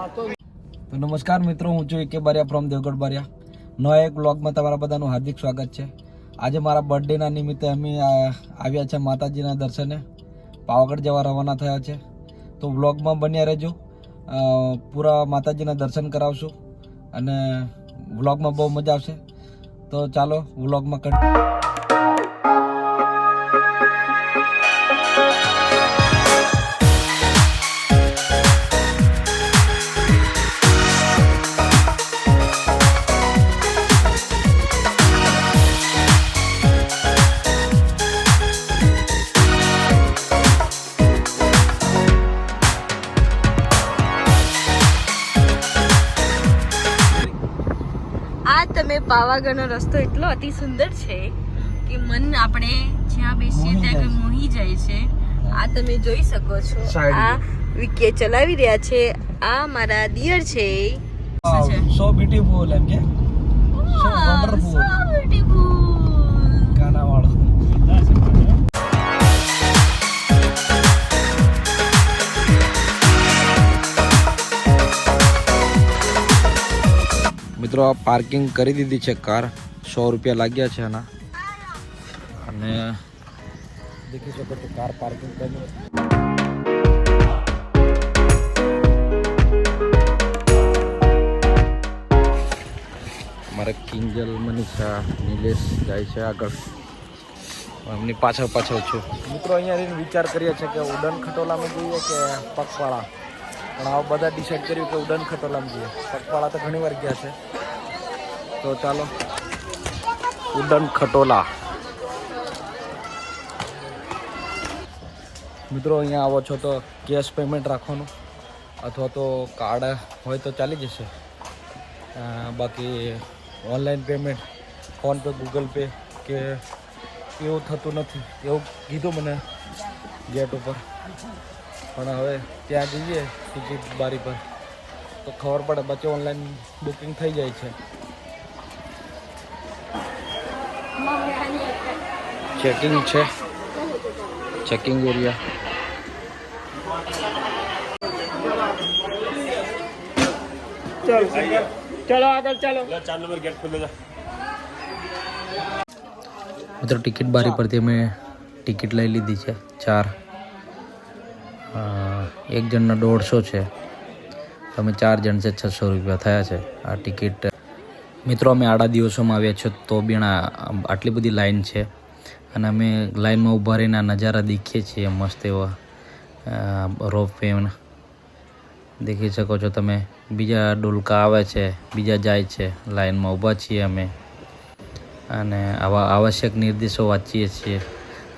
તો નમસ્કાર મિત્રો, હું છું કે બારિયા ફ્રોમ દેવગઢ બારિયા. નવા એક વ્લોગમાં તમારા બધાનું હાર્દિક સ્વાગત છે. આજે મારા બર્થડેના નિમિત્તે અમે આવ્યા છે માતાજીના દર્શને. પાવાગઢ જવા રવાના થયા છે. તો વ્લોગમાં બન્યા રહેજો, પૂરા માતાજીના દર્શન કરાવશું અને વ્લોગમાં બહુ મજા આવશે. તો ચાલો વ્લોગમાં તમે પાવાગઢનો રસ્તો એટલો અતિ સુંદર છે કે મન આપણે જ્યાં બેસીએ ત્યાં મોહી જાય છે. આ તમે જોઈ શકો છો, આ વિકે ચલાવી રહ્યા છે. આ મારા દિયર છે. સો બ્યુટીફુલ એમ કે સો વન્ડરફુલ, સો બ્યુટીફુલ ગાના વાળો. મિત્રો આ પાર્કિંગ કરી દીધી છે કાર. 100 રૂપિયા લાગ્યા છે એના. અને દેખી શકો છો કાર પાર્કિંગ કરી. મારે કિંજલ, મનીષા, નિલેશ જાય છે આગળ. એમની પાછળ છું. મિત્રો અહીંયા રહીને વિચાર કરીએ છીએ કે ઉડન ખટોલામાં જઈએ કે પગપાળા. પણ આ બધા ડિસાઈડ કર્યું કે ઉડન ખટોલામાં જઈએ. પગપાળા તો ઘણી વાર ગયા છે. તો ચાલો ઉડન ખટોલા. મિત્રો અહીંયા આવો છો તો કેશ પેમેન્ટ રાખવાનું, અથવા તો કાર્ડ હોય તો ચાલી જશે. બાકી online payment PhonePe, Google pay કે એવું થતું નથી એવું કીધું મને ગેટ ઉપર. પણ હવે ત્યાં જઈએ ટિકિટ બારી પર તો ખબર પડે. પછી ઓનલાઈન બુકિંગ થઈ જાય છે. ચેકિંગ છે, ચેકિંગ એરિયા. ચલો આગળ ચાલો. 4 નંબર ગેટ ખુલે છે. મિત્રો ટિકિટ બારી પરથી અમે ટિકિટ લઈ લીધી છે 4. એક જણના 150 છે. અમે 4 જણ છે, 600 રૂપિયા થયા છે આ ટિકિટ. મિત્રો અમે આડા દિવસોમાં આવ્યા છો તો બી આટલી બધી લાઈન છે. અને અમે લાઈનમાં ઊભા રહીને આ નજારા દેખીએ છીએ મસ્ત એવા. રોપ વે દેખી શકો છો તમે. બીજા ડોલકા આવે છે, બીજા જાય છે. લાઈનમાં ઊભા છીએ અમે અને આવા આવશ્યક નિર્દેશો વાંચીએ છીએ.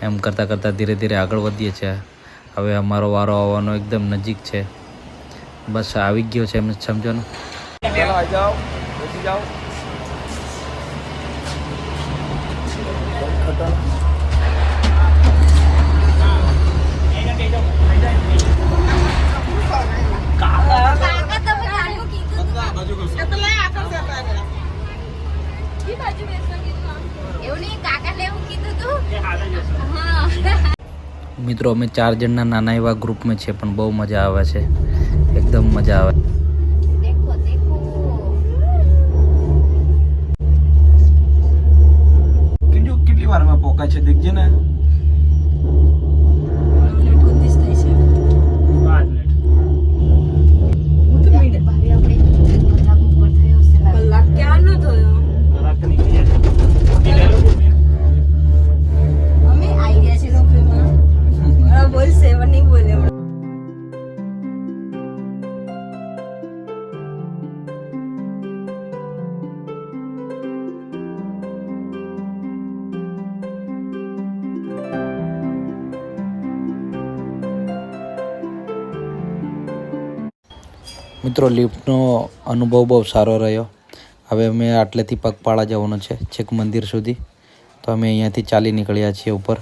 એમ કરતાં કરતાં ધીરે ધીરે આગળ વધીએ છીએ. હવે અમારો વારો આવવાનો એકદમ નજીક છે. બસ આવી ગયો છે એમ સમજો ને. આવી જાઓ, બેસી જાઓ. મિત્રો અમે 4 જણના નાના એવા ગ્રુપમાં છે, પણ બહુ મજા આવે છે. એકદમ મજા આવે. કેટલી વારમાં પોકાય છે દેખજે ને. મિત્રો લિફ્ટનો અનુભવ બહુ સારો રહ્યો. હવે અમે આટલેથી પગપાળા જવાનું છે છેક મંદિર સુધી. તો અમે અહીંયાથી ચાલી નીકળ્યા છીએ ઉપર.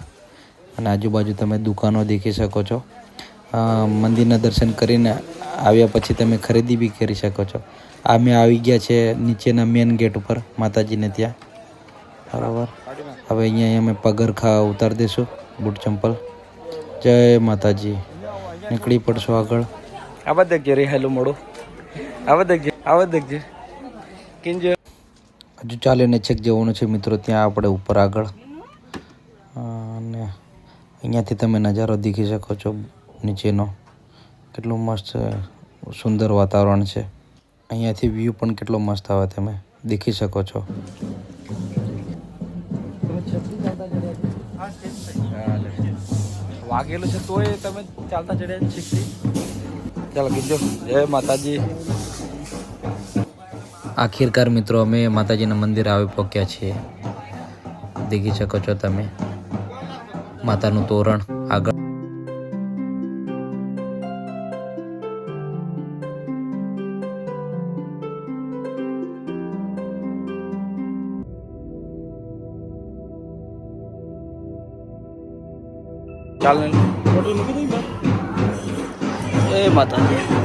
અને આજુબાજુ તમે દુકાનો દેખી શકો છો. મંદિરના દર્શન કરીને આવ્યા પછી તમે ખરીદી બી કરી શકો છો. અમે આવી ગયા છે નીચેના મેન ગેટ ઉપર માતાજીને ત્યાં. બરાબર. હવે અહીંયા અમે પગરખા ઉતારી દઈશું, બૂટ ચંપલ. જય માતાજી. નીકળી પડશો આગળ. આ બધા ઘેરી હેલું મોડું આવા દેખજે કિંજો હજુ ચાલીને છેક જવાનું છે મિત્રો ત્યાં આપણે ઉપર આગળ અને અહીંયાથી તમે નજારો દેખી શકો છો નીચેનો કેટલું મસ્ત સુંદર વાતાવરણ છે અહીંયાથી વ્યૂ પણ કેટલો મસ્ત આવે તમે દેખી શકો છો વાગેલું છે તોય તમે ચાલતા ચડ્યા શીખી ચાલો કીધો જય માતાજી આખિરકાર મિત્રો અમે માતાજીના મંદિર આવી પહોંચ્યા છીએ દેખી શકો છો તમે માતાનું તોરણ આગળ ચાલ એ માતાજી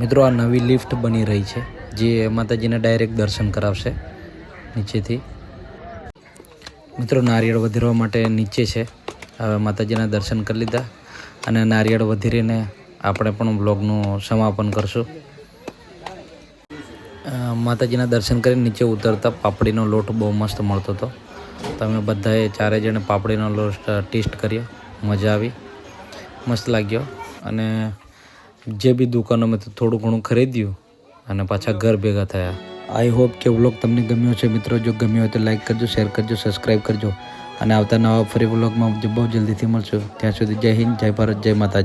મિત્રો આ નવી લિફ્ટ બની રહી છે જે માતાજીને ડાયરેક્ટ દર્શન કરાવશે નીચેથી મિત્રો નારિયેળ વધેરવા માટે નીચે છે હવે માતાજીના દર્શન કરી લીધા અને નારિયેળ વધેરીને આપણે પણ બ્લોગનું સમાપન કરશું માતાજીના દર્શન કરીને નીચે ઉતરતા પાપડીનો લોટ બહુ મસ્ત મળતો હતો તમે બધાએ ચારે જણે પાપડીનો લોટ ટેસ્ટ કર્યો મજા આવી મસ્ત લાગ્યો અને જે બી દુકાનોમાં થોડું ઘણું ખરીદ્યું અને પાછા ઘર ભેગા થયા આઈ હોપ કે વ્લોગ તમને ગમ્યો છે મિત્રો જો ગમ્યો હોય તો લાઈક કરજો શેર કરજો સબસ્ક્રાઈબ કરજો અને આવતા નવા ફરી વ્લોગમાં બહુ જલ્દીથી મળશું ત્યાં સુધી જય હિન્દ જય ભારત જય માતાજી